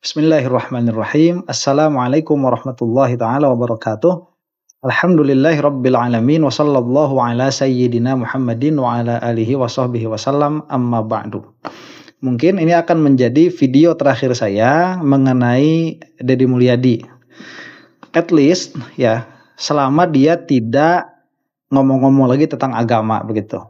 Bismillahirrahmanirrahim. Assalamualaikum warahmatullahi taala wabarakatuh. Alhamdulillahirabbil alamin wa sallallahu ala sayyidina Muhammadin wa ala alihi wa sahbihi wasallam amma ba'du. Mungkin ini akan menjadi video terakhir saya mengenai Deddy Mulyadi. At least ya, selama dia tidak ngomong-ngomong lagi tentang agama begitu.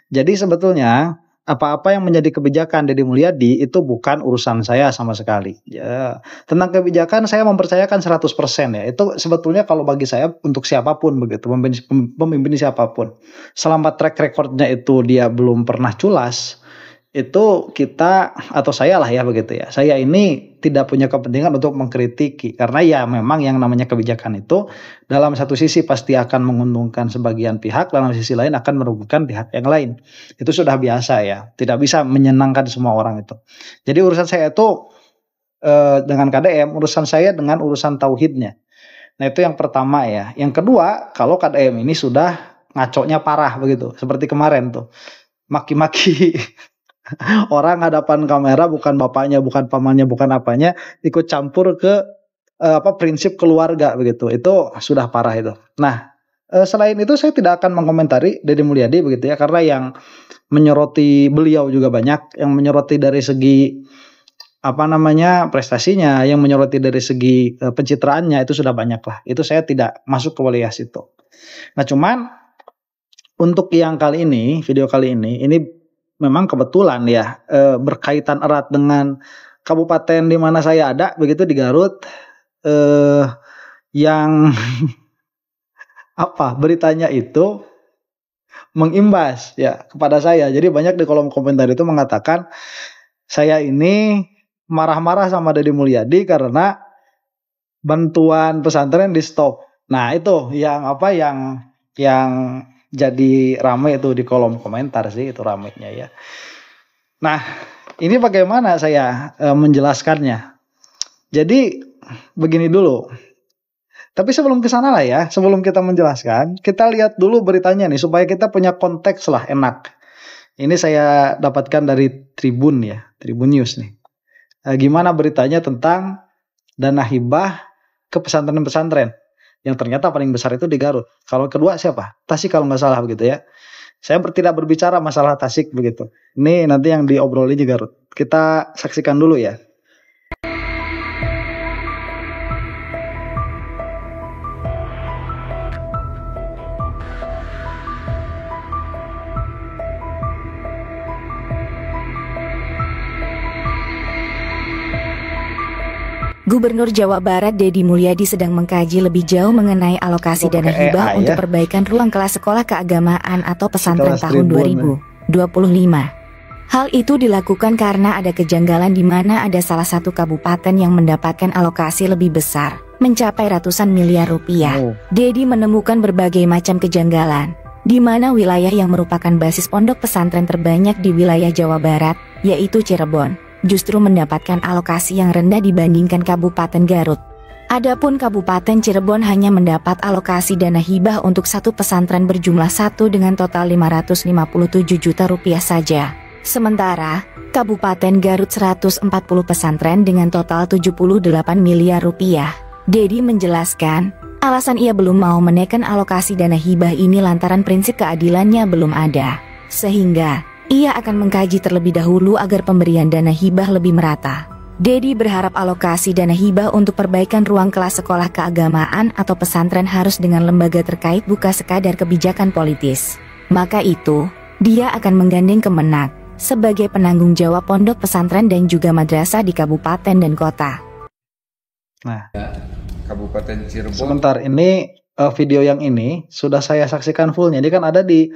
Jadi sebetulnya apa-apa yang menjadi kebijakan Deddy Mulyadi itu bukan urusan saya sama sekali. Ya, tentang kebijakan saya mempercayakan 100% ya. Itu sebetulnya kalau bagi saya untuk siapapun begitu, pemimpin siapapun. Selama track recordnya itu dia belum pernah culas, itu kita atau saya lah ya begitu ya. Saya ini tidak punya kepentingan untuk mengkritiki karena ya memang yang namanya kebijakan itu dalam satu sisi pasti akan menguntungkan sebagian pihak, dalam sisi lain akan merugikan pihak yang lain. Itu sudah biasa ya. Tidak bisa menyenangkan semua orang itu. Jadi urusan saya itu dengan KDM, urusan saya dengan urusan tauhidnya. Nah, itu yang pertama ya. Yang kedua, kalau KDM ini sudah ngaconya parah begitu, seperti kemarin tuh. Maki-maki orang hadapan kamera, bukan bapaknya, bukan pamannya, bukan apanya, ikut campur ke prinsip keluarga begitu. Itu sudah parah itu. Nah, selain itu saya tidak akan mengomentari Deddy Mulyadi begitu ya, karena yang menyoroti beliau juga banyak, yang menyoroti dari segi prestasinya, yang menyoroti dari segi pencitraannya itu sudah banyak lah. Itu saya tidak masuk ke wilayah situ. Nah, cuman untuk yang kali ini, video kali ini memang kebetulan ya berkaitan erat dengan kabupaten di mana saya ada begitu di Garut, yang beritanya itu mengimbas ya kepada saya. Jadi banyak di kolom komentar itu mengatakan saya ini marah-marah sama Deddy Mulyadi karena bantuan pesantren di stop. Nah, itu yang jadi ramai itu di kolom komentar sih, itu ramainya ya. Nah, ini bagaimana saya menjelaskannya. Jadi begini dulu. Tapi sebelum ke sana lah ya, sebelum kita menjelaskan, kita lihat dulu beritanya nih supaya kita punya konteks lah enak. Ini saya dapatkan dari Tribun ya, Tribun News nih. Gimana beritanya tentang dana hibah ke pesantren-pesantren. Yang ternyata paling besar itu di Garut. Kalau kedua siapa? Tasik kalau nggak salah begitu ya. Saya tidak berbicara masalah Tasik begitu. Ini nanti yang diobrolin di Garut. Kita saksikan dulu ya. Gubernur Jawa Barat Deddy Mulyadi sedang mengkaji lebih jauh mengenai alokasi dana hibah untuk perbaikan ruang kelas sekolah keagamaan atau pesantren tahun 2025. Hal itu dilakukan karena ada kejanggalan di mana ada salah satu kabupaten yang mendapatkan alokasi lebih besar, mencapai ratusan miliar rupiah. Deddy menemukan berbagai macam kejanggalan, di mana wilayah yang merupakan basis pondok pesantren terbanyak di wilayah Jawa Barat, yaitu Cirebon, justru mendapatkan alokasi yang rendah dibandingkan Kabupaten Garut. Adapun Kabupaten Cirebon hanya mendapat alokasi dana hibah untuk satu pesantren berjumlah 1 dengan total 557 juta rupiah saja. Sementara, Kabupaten Garut 140 pesantren dengan total 78 miliar rupiah. Deddy menjelaskan, alasan ia belum mau menaikkan alokasi dana hibah ini lantaran prinsip keadilannya belum ada. Sehingga ia akan mengkaji terlebih dahulu agar pemberian dana hibah lebih merata. Deddy berharap alokasi dana hibah untuk perbaikan ruang kelas sekolah keagamaan atau pesantren harus dengan lembaga terkait, bukan sekadar kebijakan politis. Maka itu, dia akan menggandeng Kemenak sebagai penanggung jawab pondok pesantren dan juga madrasah di kabupaten dan kota. Nah, Kabupaten Cirebon. Sebentar, ini video yang ini sudah saya saksikan fullnya. Ini kan ada di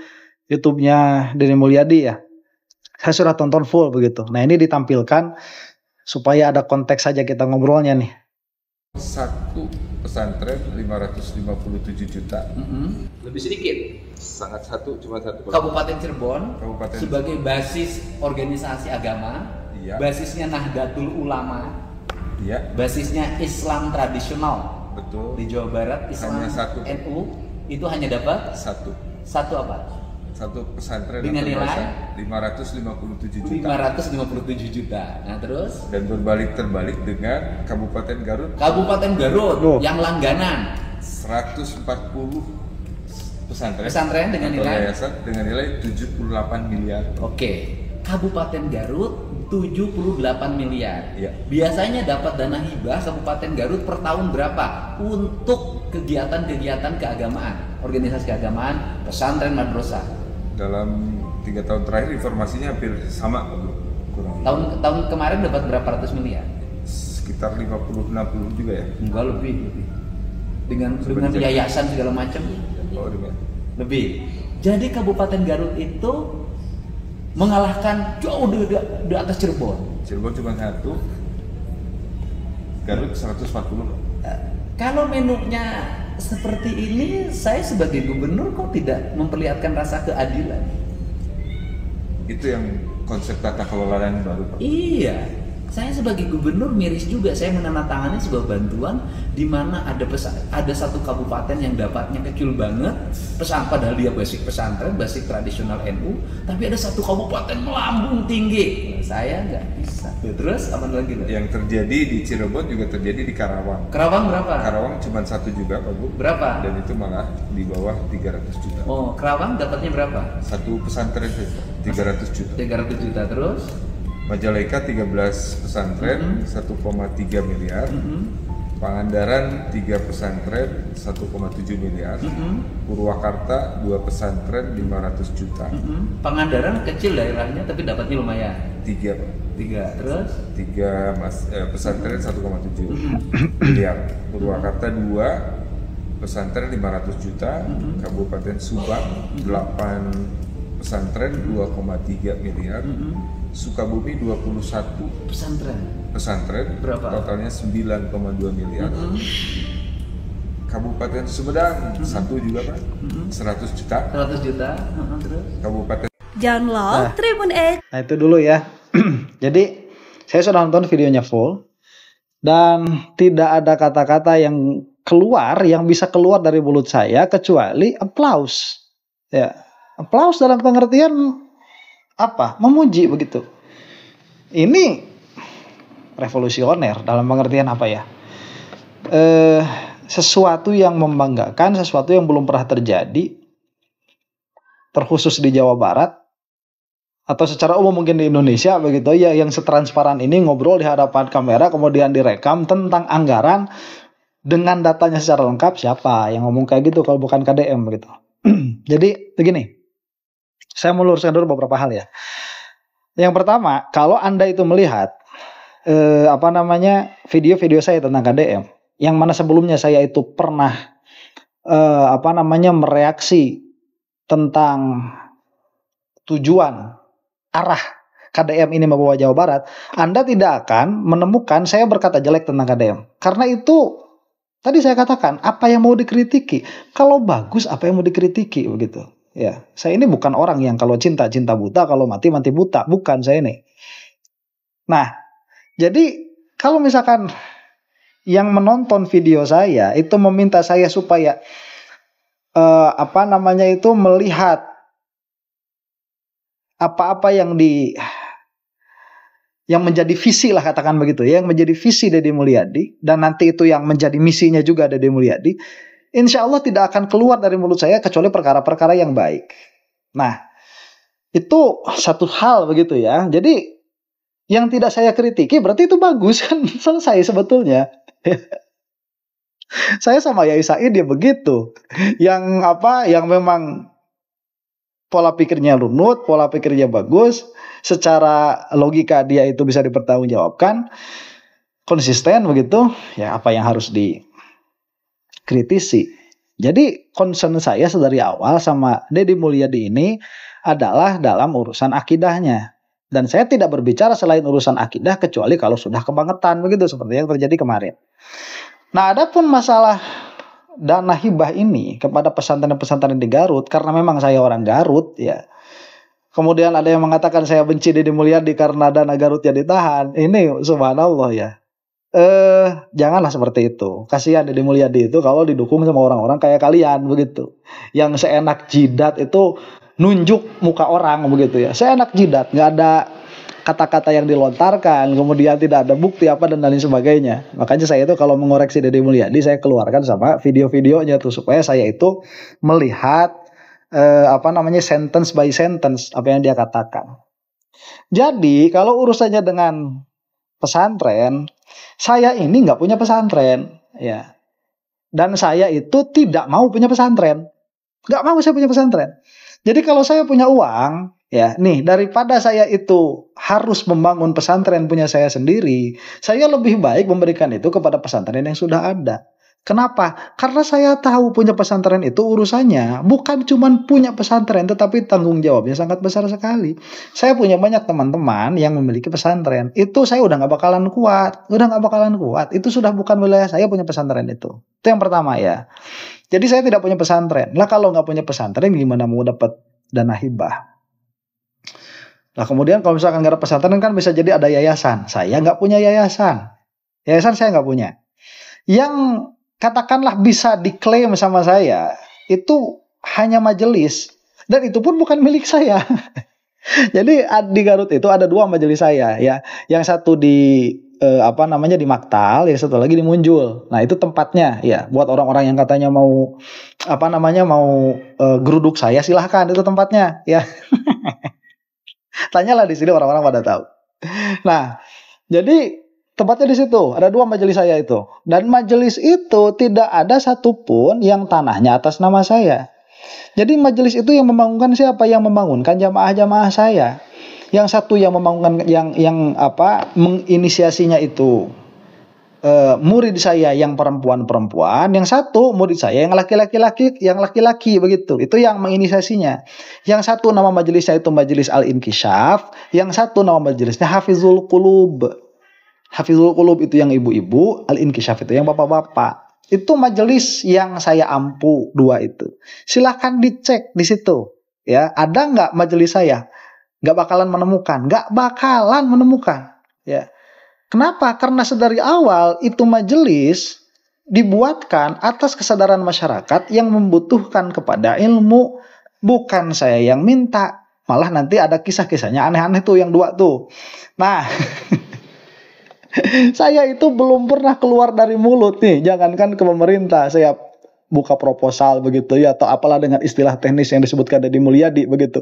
YouTube-nya Deddy Mulyadi ya. Saya sudah tonton full begitu. Nah, ini ditampilkan supaya ada konteks saja kita ngobrolnya nih. Satu pesantren 557 juta. Lebih sedikit. Sangat cuma satu. Kabupaten Cirebon sebagai basis organisasi agama, basisnya Nahdlatul Ulama, basisnya Islam tradisional. Betul. Di Jawa Barat Islam hanya satu. NU itu hanya dapat satu. Satu apa? Satu pesantren dengan nilai 557 juta. 557 juta. Nah, terus dan terbalik dengan Kabupaten Garut. Kabupaten Garut yang langganan 140 pesantren dengan nilai yayasan dengan nilai 78 miliar. Oke. Kabupaten Garut 78 miliar. Ya. Biasanya dapat dana hibah Kabupaten Garut per tahun berapa untuk kegiatan-kegiatan keagamaan, organisasi keagamaan, pesantren, madrasah? Dalam 3 tahun terakhir informasinya hampir sama, kurang. Tahun kemarin dapat berapa ratus miliar? Sekitar 50-60 juga ya? Enggak, lebih. Dengan yayasan segala macam. Oh, lebih. Jadi Kabupaten Garut itu mengalahkan jauh di atas Cirebon. Cirebon cuma 1, Garut 140. Kalau menunya seperti ini, saya sebagai gubernur kok tidak memperlihatkan rasa keadilan? Itu yang konsep tata kelola yang baru, Pak. Iya, saya sebagai gubernur miris juga. Saya menandatangani sebuah bantuan di mana ada satu kabupaten yang dapatnya kecil banget, padahal dia basic pesantren, basic tradisional NU, tapi ada satu kabupaten melambung tinggi. Saya nggak bisa. Terus apa lagi? Yang terjadi di Cirebon juga terjadi di Karawang. Karawang berapa? Karawang cuma 1 juga, Pak Bu. Berapa? Dan itu malah di bawah 300 juta. Oh, Karawang dapatnya berapa? Satu pesantren 300 juta. 300 juta terus? Majalengka 13 pesantren 1,3 miliar. Pangandaran 3 pesantren 1,7 miliar. Purwakarta 2 pesantren 500 juta. Pangandaran kecil daerahnya tapi dapatnya lumayan. 3, Pak. 3 terus? 3 pesantren 1,7 miliar. Purwakarta 2 pesantren 500 juta. Kabupaten Subang 8 pesantren 2,3 miliar. Sukabumi 21 pesantren berapa? Totalnya 9,2 miliar. Kabupaten Sumedang 1 juga, Pak. 100 juta. 100 juta. Terus? Kabupaten Download Tribun X. Nah, itu dulu ya. Jadi saya sudah nonton videonya full dan tidak ada kata-kata yang bisa keluar dari mulut saya kecuali applause. Ya, applause dalam pengertian apa? Memuji begitu. Ini revolusioner dalam pengertian apa ya? Sesuatu yang membanggakan, sesuatu yang belum pernah terjadi, terkhusus di Jawa Barat atau secara umum mungkin di Indonesia begitu ya, yang setransparan ini ngobrol di hadapan kamera kemudian direkam tentang anggaran dengan datanya secara lengkap. Siapa yang ngomong kayak gitu kalau bukan KDM begitu? Jadi begini. Saya meluruskan dulu beberapa hal ya. Yang pertama, kalau Anda itu melihat video-video saya tentang KDM, yang mana sebelumnya saya itu pernah mereaksi tentang tujuan arah KDM ini membawa Jawa Barat, Anda tidak akan menemukan saya berkata jelek tentang KDM. Karena itu tadi saya katakan, apa yang mau dikritiki? Kalau bagus, apa yang mau dikritiki begitu. Ya, saya ini bukan orang yang kalau cinta buta, kalau mati buta, bukan saya ini. Nah, jadi kalau misalkan yang menonton video saya itu meminta saya supaya melihat apa-apa yang menjadi visi lah, katakan begitu ya, yang menjadi visi Deddy Mulyadi dan nanti itu yang menjadi misinya juga Deddy Mulyadi, insya Allah tidak akan keluar dari mulut saya kecuali perkara-perkara yang baik. Nah, itu satu hal begitu ya. Jadi yang tidak saya kritiki berarti itu bagus kan, selesai sebetulnya. Saya sama Yai Said ya begitu. Yang memang pola pikirnya runut, pola pikirnya bagus, secara logika dia itu bisa dipertanggungjawabkan, konsisten begitu, ya apa yang harus dikritisi. Jadi concern saya dari awal sama Deddy Mulyadi ini adalah dalam urusan akidahnya. Dan saya tidak berbicara selain urusan akidah kecuali kalau sudah kebangetan begitu seperti yang terjadi kemarin. Nah, adapun masalah dana hibah ini kepada pesantren-pesantren di Garut, karena memang saya orang Garut ya. Kemudian ada yang mengatakan saya benci Deddy Mulyadi karena dana Garutnya ditahan. Ini subhanallah ya. Janganlah seperti itu. Kasihan Deddy Mulyadi itu kalau didukung sama orang-orang kayak kalian begitu. Yang seenak jidat itu nunjuk muka orang begitu ya. Saya enak jidat, nggak ada kata-kata yang dilontarkan, kemudian tidak ada bukti apa dan lain sebagainya. Makanya saya itu kalau mengoreksi Deddy Mulyadi, saya keluarkan sama video-videonya tuh supaya saya itu melihat sentence by sentence apa yang dia katakan. Jadi kalau urusannya dengan pesantren, saya ini nggak punya pesantren, ya. Dan saya itu tidak mau punya pesantren, nggak mau saya punya pesantren. Jadi kalau saya punya uang, ya, nih daripada saya itu harus membangun pesantren punya saya sendiri, saya lebih baik memberikan itu kepada pesantren yang sudah ada. Kenapa? Karena saya tahu punya pesantren itu urusannya bukan cuma punya pesantren, tetapi tanggung jawabnya sangat besar sekali. Saya punya banyak teman-teman yang memiliki pesantren. Itu saya udah nggak bakalan kuat, Itu sudah bukan wilayah saya punya pesantren itu. Itu yang pertama ya. Jadi saya tidak punya pesantren. Lah kalau nggak punya pesantren gimana mau dapat dana hibah? Nah kemudian kalau misalkan nggak ada pesantren kan bisa jadi ada yayasan. Saya nggak punya yayasan. Yayasan saya nggak punya. Yang katakanlah bisa diklaim sama saya itu hanya majelis. Dan itu pun bukan milik saya. Jadi di Garut itu ada 2 majelis saya ya. Yang satu di di Maktal, yang satu lagi di Munjul. Nah, itu tempatnya ya buat orang-orang yang katanya mau geruduk saya, silahkan, itu tempatnya ya. Tanyalah di sini, orang-orang pada tahu. Nah, jadi tempatnya di situ, ada 2 majelis saya itu. Dan majelis itu tidak ada satupun yang tanahnya atas nama saya. Jadi majelis itu yang membangunkan siapa? Yang membangunkan jamaah-jamaah saya. Yang satu yang membangunkan menginisiasinya itu murid saya yang perempuan-perempuan, yang satu murid saya yang laki-laki begitu. Itu yang menginisiasinya. Yang satu nama majelisnya itu Majelis Al-Inkisyaf, yang satu nama majelisnya Hafizul Qulub. Hafizul Qulub itu yang ibu-ibu, Al-Inkisyaf itu yang bapak-bapak. Itu majelis yang saya ampu 2 itu. Silahkan dicek di situ. Ya, ada nggak majelis saya? Nggak bakalan menemukan. Ya. Kenapa? Karena sedari awal itu majelis dibuatkan atas kesadaran masyarakat yang membutuhkan kepada ilmu. Bukan saya yang minta. Malah nanti ada kisah-kisahnya aneh-aneh tuh yang 2 tuh. Nah, saya itu belum pernah keluar dari mulut nih. Jangankan ke pemerintah, saya buka proposal begitu ya, atau apalah dengan istilah teknis yang disebutkan Deddy Mulyadi begitu.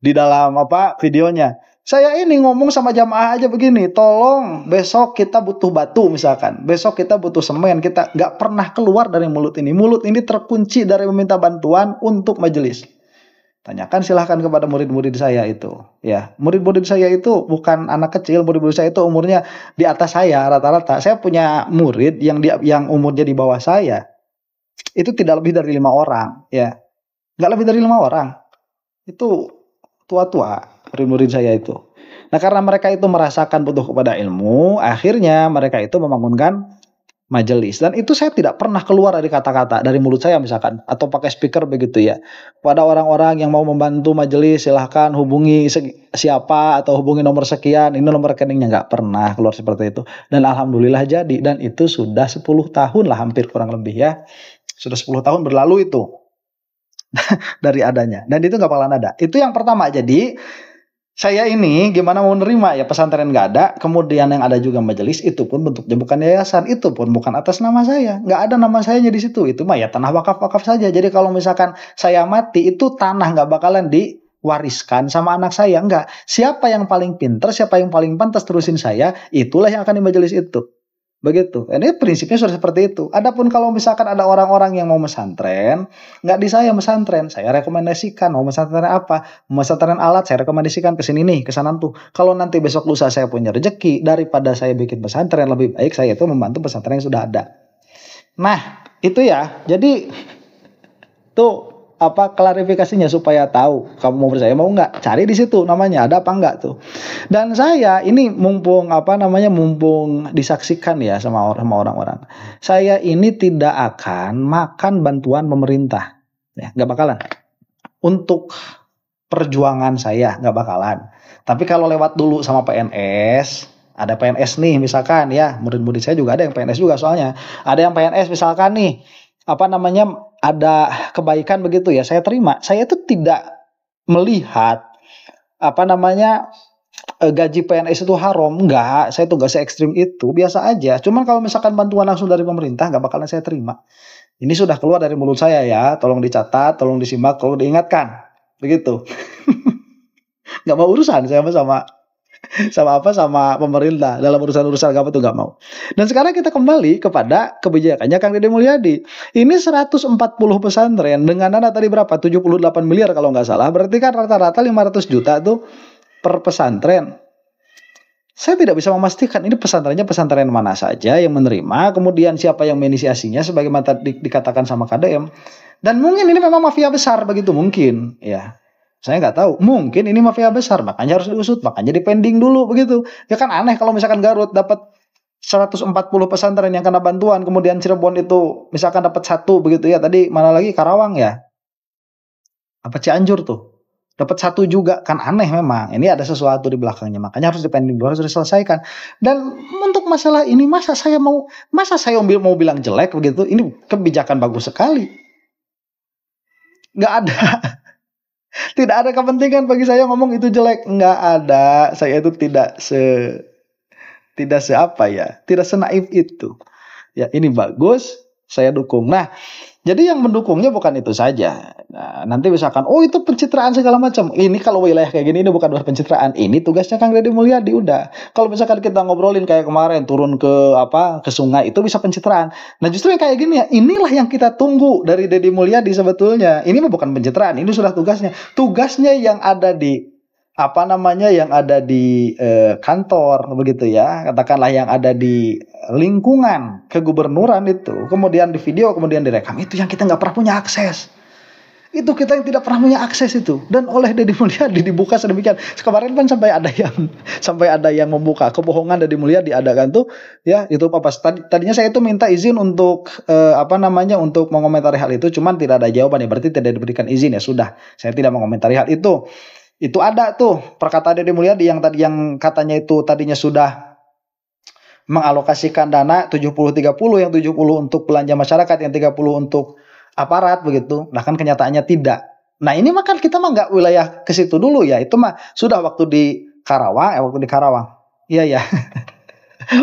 Di dalam videonya. Saya ini ngomong sama jamaah aja begini, tolong besok kita butuh batu misalkan. Besok kita butuh semen, kita nggak pernah keluar dari mulut ini. Mulut ini terkunci dari meminta bantuan untuk majelis. Tanyakan silahkan kepada murid-murid saya itu. Ya, murid-murid saya itu bukan anak kecil, murid-murid saya itu umurnya di atas saya rata-rata. Saya punya murid yang umurnya di bawah saya. Itu tidak lebih dari 5 orang, ya. Nggak lebih dari 5 orang. Itu tua-tua murid-murid saya itu. Nah, karena mereka itu merasakan butuh kepada ilmu, akhirnya mereka itu membangunkan majelis. Dan itu saya tidak pernah keluar dari kata-kata dari mulut saya misalkan, atau pakai speaker begitu ya. Pada orang-orang yang mau membantu majelis, silahkan hubungi siapa atau hubungi nomor sekian, ini nomor rekeningnya. Nggak pernah keluar seperti itu. Dan alhamdulillah jadi. Dan itu sudah 10 tahun lah, hampir kurang lebih ya. Sudah 10 tahun berlalu itu dari adanya. Dan itu nggak bakalan ada. Itu yang pertama. Jadi saya ini gimana mau nerima ya pesantren nggak ada. Kemudian yang ada juga majelis, itu pun bentuknya bukan yayasan. Itu pun bukan atas nama saya. Nggak ada nama sayanya di situ. Itu mah ya tanah wakaf-wakaf saja. Jadi kalau misalkan saya mati, itu tanah nggak bakalan diwariskan sama anak saya. Nggak. Siapa yang paling pinter, siapa yang paling pantas terusin saya, itulah yang akan di majelis itu. Begitu. Ini prinsipnya sudah seperti itu. Adapun kalau misalkan ada orang-orang yang mau mesantren, nggak di saya mesantren, saya rekomendasikan mau mesantren apa, mau mesantren alat, saya rekomendasikan ke sini nih, ke sana tuh. Kalau nanti besok lusa saya punya rezeki, daripada saya bikin pesantren, lebih baik saya itu membantu pesantren yang sudah ada. Nah, itu ya. Jadi tuh klarifikasinya supaya tahu kamu mau percaya mau nggak, cari di situ namanya ada apa enggak tuh. Dan saya ini mumpung disaksikan ya sama orang-orang, saya ini tidak akan makan bantuan pemerintah ya, nggak bakalan. Untuk perjuangan saya nggak bakalan. Tapi kalau lewat dulu sama PNS, ada PNS nih misalkan ya, murid-murid saya juga ada yang PNS juga, soalnya ada yang PNS misalkan nih ada kebaikan begitu ya, saya terima. Saya itu tidak melihat apa namanya gaji PNS itu haram. Enggak, saya tuh gak se-ekstrim itu, biasa aja. Cuman kalau misalkan bantuan langsung dari pemerintah gak bakalan saya terima. Ini sudah keluar dari mulut saya ya, tolong dicatat, tolong disimak, tolong diingatkan. Begitu. Gak mau urusan saya sama pemerintah dalam urusan agama tuh gak mau. Dan sekarang kita kembali kepada kebijakannya Kang Deddy Mulyadi. Ini 140 pesantren dengan dana tadi berapa? 78 miliar kalau nggak salah. Berarti kan rata-rata 500 juta tuh per pesantren. Saya tidak bisa memastikan ini pesantrennya pesantren mana saja yang menerima, kemudian siapa yang menginisiasinya sebagaimana tadi dikatakan sama KDM. Dan mungkin ini memang mafia besar, begitu mungkin ya. Saya nggak tahu, mungkin ini mafia besar, makanya harus diusut, makanya dipending dulu begitu. Ya kan aneh kalau misalkan Garut dapat 140 pesantren yang kena bantuan, kemudian Cirebon itu misalkan dapat 1 begitu ya. Tadi mana lagi Karawang ya? Apa Cianjur tuh? Dapat 1 juga, kan aneh memang. Ini ada sesuatu di belakangnya, makanya harus dipending dulu, harus diselesaikan. Dan untuk masalah ini masa saya mau bilang jelek begitu? Ini kebijakan bagus sekali. Nggak ada. Tidak ada kepentingan bagi saya ngomong itu jelek, nggak ada. Saya itu tidak senaif itu. Ya ini bagus, saya dukung. Nah, jadi yang mendukungnya bukan itu saja. Nah, nanti misalkan, oh itu pencitraan segala macam. Ini kalau wilayah kayak gini, ini bukan pencitraan. Ini tugasnya Kang Deddy Mulyadi udah. Kalau misalkan kita ngobrolin kayak kemarin turun ke sungai, itu bisa pencitraan. Nah justru yang kayak gini ya, inilah yang kita tunggu dari Deddy Mulyadi sebetulnya. Ini mah bukan pencitraan, ini sudah tugasnya. Tugasnya yang ada di kantor begitu ya, katakanlah yang ada di lingkungan kegubernuran itu, kemudian di video, kemudian direkam, itu yang kita nggak pernah punya akses. Itu kita yang tidak pernah punya akses itu, dan oleh Deddy Mulyadi dibuka sedemikian. Kemarin kan sampai ada yang membuka kebohongan Deddy Mulyadi, ada kan tuh ya, itu apa tadinya saya itu minta izin untuk untuk mengomentari hal itu, cuman tidak ada jawaban ya, berarti tidak diberikan izin ya, sudah saya tidak mengomentari hal itu. Itu ada tuh perkataan Deddy Mulyadi yang katanya itu tadinya sudah mengalokasikan dana 70-30, yang 70 untuk belanja masyarakat, yang 30 untuk aparat begitu. Nah kan kenyataannya tidak. Nah ini mah kan kita mah nggak wilayah ke situ dulu ya. Itu mah sudah waktu di Karawang. Iya ya.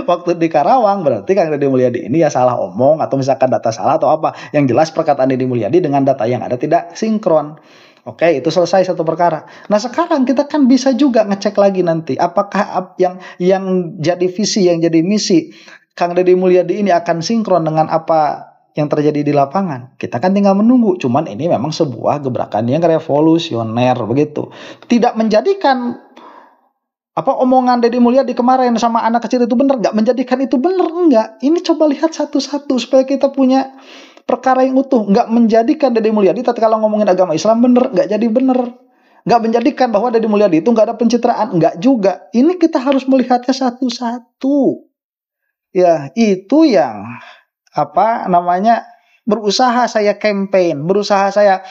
Waktu di Karawang berarti Kang Deddy Mulyadi ini ya salah omong atau misalkan data salah atau apa. Yang jelas perkataan Deddy Mulyadi dengan data yang ada tidak sinkron. Oke, itu selesai satu perkara. Nah sekarang kita kan bisa juga ngecek lagi nanti apakah yang jadi visi, yang jadi misi Kang Deddy Mulyadi ini akan sinkron dengan apa yang terjadi di lapangan. Kita kan tinggal menunggu. Cuman ini memang sebuah gebrakan yang revolusioner begitu. Tidak menjadikan omongan Deddy Mulyadi kemarin sama anak kecil itu benar, nggak menjadikan itu benar, enggak. Ini coba lihat satu-satu supaya kita punya perkara yang utuh. Nggak menjadikan Deddy Mulyadi tapi kalau ngomongin agama Islam bener, nggak jadi bener. Nggak menjadikan bahwa Deddy Mulyadi itu nggak ada pencitraan, nggak juga. Ini kita harus melihatnya satu-satu. Ya itu yang berusaha saya campaign, berusaha saya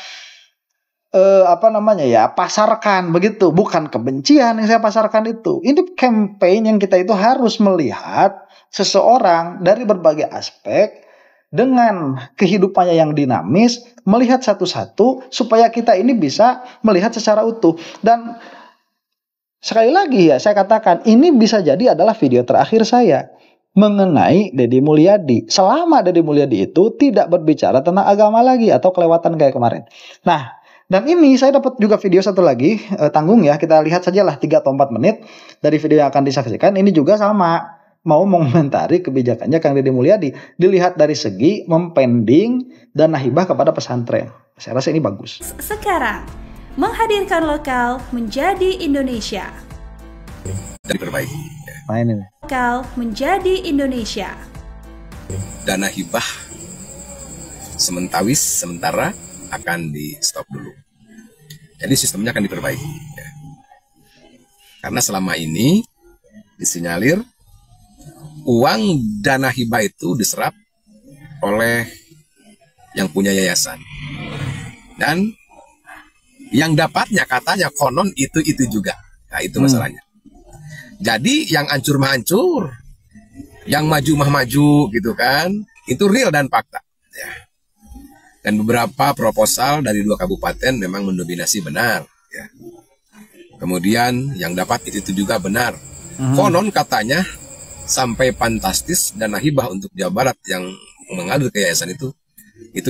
pasarkan begitu. Bukan kebencian yang saya pasarkan itu. Ini campaign yang kita itu harus melihat seseorang dari berbagai aspek dengan kehidupannya yang dinamis, melihat satu-satu supaya kita ini bisa melihat secara utuh. Dan sekali lagi ya saya katakan, ini bisa jadi adalah video terakhir saya mengenai Deddy Mulyadi. Selama Deddy Mulyadi itu tidak berbicara tentang agama lagi atau kelewatan kayak kemarin. Nah, dan ini saya dapat juga video satu lagi, tanggung ya, kita lihat sajalah 3 atau 4 menit dari video yang akan disaksikan. Ini juga sama, mau mengomentari kebijakannya Kang Deddy Mulyadi. Dilihat dari segi mempending dana hibah kepada pesantren. Saya rasa ini bagus. Sekarang, menghadirkan lokal menjadi Indonesia. Diperbaiki. Lokal menjadi Indonesia. Dana hibah sementara akan di stop dulu. Jadi sistemnya akan diperbaiki. Karena selama ini disinyalir uang dana hibah itu diserap oleh yang punya yayasan. Dan yang dapatnya katanya konon itu juga. Nah itu masalahnya. Jadi yang hancur mah hancur, yang maju mah maju gitu kan. Itu real dan fakta. Ya. Dan beberapa proposal dari 2 kabupaten memang mendominasi benar. Ya. Ya. Kemudian yang dapat itu juga benar. Konon katanya sampai fantastis dana hibah untuk Jawa Barat yang mengalir ke yayasan itu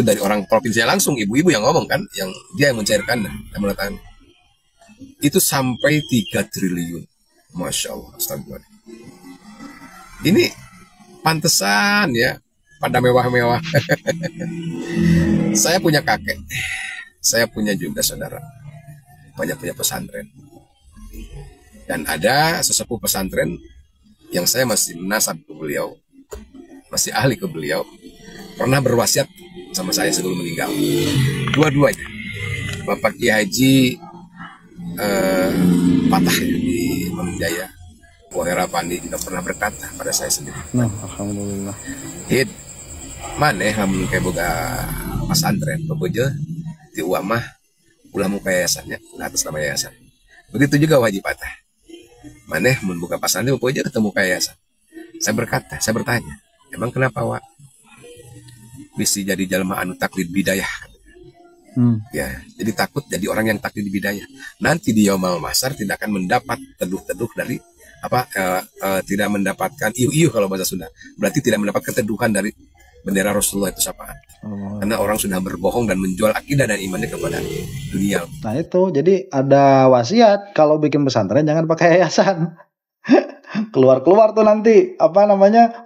dari orang provinsi langsung, ibu-ibu yang ngomong kan, yang dia yang mencairkan dan mengatakan itu sampai 3 triliun. Masya Allah, astagfirullah. Ini pantesan ya, pada mewah-mewah. Saya punya kakek, saya punya juga saudara, banyak punya pesantren. Dan ada sesepuh pesantren yang saya masih nasab ke beliau, masih ahli ke beliau, pernah berwasiat sama saya sebelum meninggal. Dua-duanya, Bapak Kiai Haji Patah di Mangunjaya, Wahera Pandi juga pernah berkata pada saya sendiri. Nah, alhamdulillah. Hid, maneh lamun kayak boga pesantren, pokoknya di uang mah ulah muka yayasannya, atas nama yayasan. Begitu juga Wajib Patah. Maneh membuka pesantren, pokoknya ketemu kayak yayasan. Saya bertanya, emang kenapa Wak? Bisa jadi jalma anu taklid bidayah. Ya, jadi takut jadi orang yang taklid bidayah. Nanti di Yaumal Mahsyar tidak akan mendapat teduh-teduh dari tidak mendapatkan iu-iu kalau bahasa Sunda. Berarti tidak mendapat keteduhan dari bendera Rasulullah itu sapaan. Karena orang sudah berbohong dan menjual akidah dan imannya kepada dunia. Nah itu, jadi ada wasiat kalau bikin pesantren jangan pakai yayasan. Keluar tuh nanti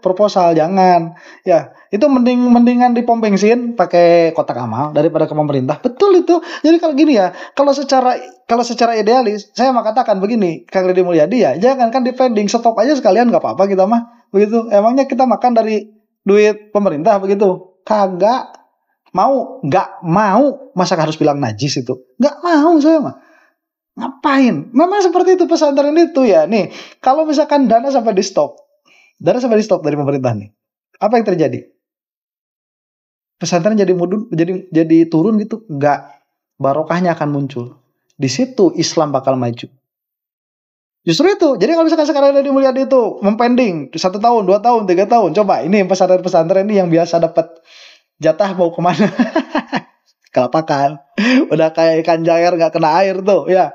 proposal, jangan ya. Itu mendingan di pom bensin pakai kotak amal daripada ke pemerintah. Betul itu. Jadi kalau gini ya, kalau secara idealis saya mau katakan begini, Kang Deddy Mulyadi ya, jangan kan dipending, stop aja sekalian, nggak apa-apa kita mah begitu. Emangnya kita makan dari duit pemerintah begitu? Kagak nggak mau, masa harus bilang najis itu? Nggak mau saya mah. Ngapain? Memang seperti itu pesantren itu ya. Nih, kalau misalkan dana sampai di stop dari pemerintah nih, apa yang terjadi? Pesantren jadi turun gitu? Enggak. Barokahnya akan muncul. Di situ Islam bakal maju. Justru itu. Jadi kalau misalkan sekarang Deddy Mulyadi itu mempending 1 tahun, 2 tahun, 3 tahun, coba ini pesantren ini yang biasa dapat jatah mau kemana? Kelapakan, udah kayak ikan jair nggak kena air tuh ya,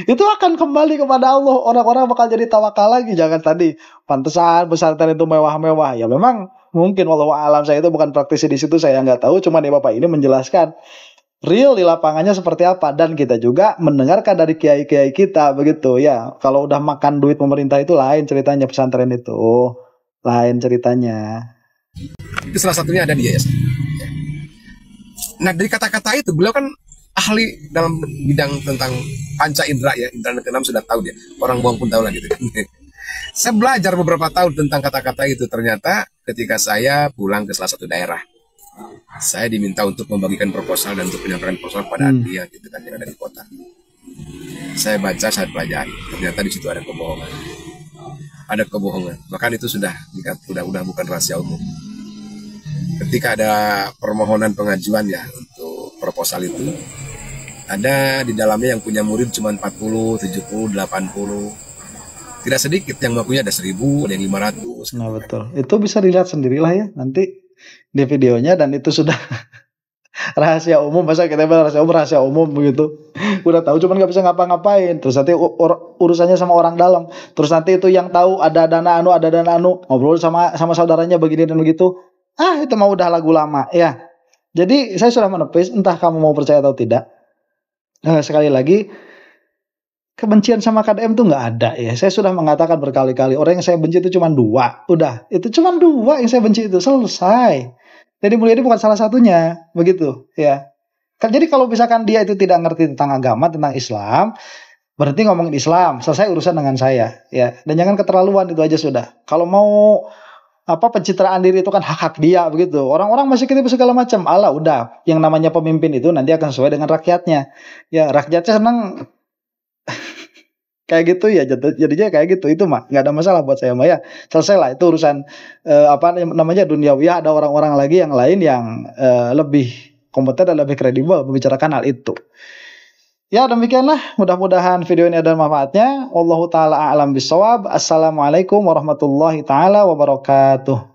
itu akan kembali kepada Allah. Orang-orang bakal jadi tawakal lagi. Jangan tadi pantesan pesantren itu mewah-mewah ya. Memang mungkin wallahu alam, saya itu bukan praktisi di situ, saya nggak tahu. Cuma nih Bapak ini menjelaskan real di lapangannya seperti apa, dan kita juga mendengarkan dari kiai-kiai kita begitu ya. Kalau udah makan duit pemerintah itu lain ceritanya, pesantren itu lain ceritanya. Itu salah satunya ada di yayasan. Nah dari kata-kata itu beliau kan ahli dalam bidang tentang panca indera ya, indera keenam sudah tahu dia, orang bohong pun tahu lah gitu kan. Saya belajar beberapa tahun tentang kata-kata itu. Ternyata ketika saya pulang ke salah satu daerah, saya diminta untuk membagikan proposal dan untuk menyampaikan proposal pada dia gitu kan, yang ada di kota. Saya baca, saya pelajari, ternyata di situ ada kebohongan. Bahkan itu sudah bukan rahasia umum. Ketika ada permohonan pengajuan ya untuk proposal itu, ada di dalamnya yang punya murid cuma 40, 70, 80. Tidak sedikit yang punya ada 1000, ada yang 500. Nah betul. Itu bisa dilihat sendirilah ya nanti di videonya, dan itu sudah rahasia umum. Masa kita bilang rahasia umum begitu. Udah tahu cuman nggak bisa ngapa-ngapain. Terus nanti urusannya sama orang dalam. Terus nanti itu yang tahu ada dana anu, ngobrol sama saudaranya begini dan begitu. Itu mau udah lagu lama ya. Jadi saya sudah menepis, entah kamu mau percaya atau tidak. Sekali lagi, kebencian sama KDM tuh nggak ada ya. Saya sudah mengatakan berkali-kali, orang yang saya benci itu cuma 2. Udah, itu cuma 2 yang saya benci, itu selesai. Jadi Mulyadi bukan salah satunya, begitu ya. Jadi kalau misalkan dia itu tidak ngerti tentang agama, tentang Islam, berhenti ngomongin Islam, selesai urusan dengan saya ya. Dan jangan keterlaluan, itu aja sudah. Kalau mau pencitraan diri itu kan hak-hak dia begitu. Orang-orang masih kritik segala macam. Udah, yang namanya pemimpin itu nanti akan sesuai dengan rakyatnya. Ya, rakyatnya senang kayak gitu ya, jadinya kayak gitu. Itu mah nggak ada masalah buat saya mah ya. Selesai lah itu urusan duniawi. Ada orang-orang lagi yang lain yang lebih kompeten dan lebih kredibel membicarakan hal itu. Ya demikianlah, mudah-mudahan video ini ada manfaatnya. Wallahu ta'ala a'lam bishawab. Assalamualaikum warahmatullahi ta'ala wabarakatuh.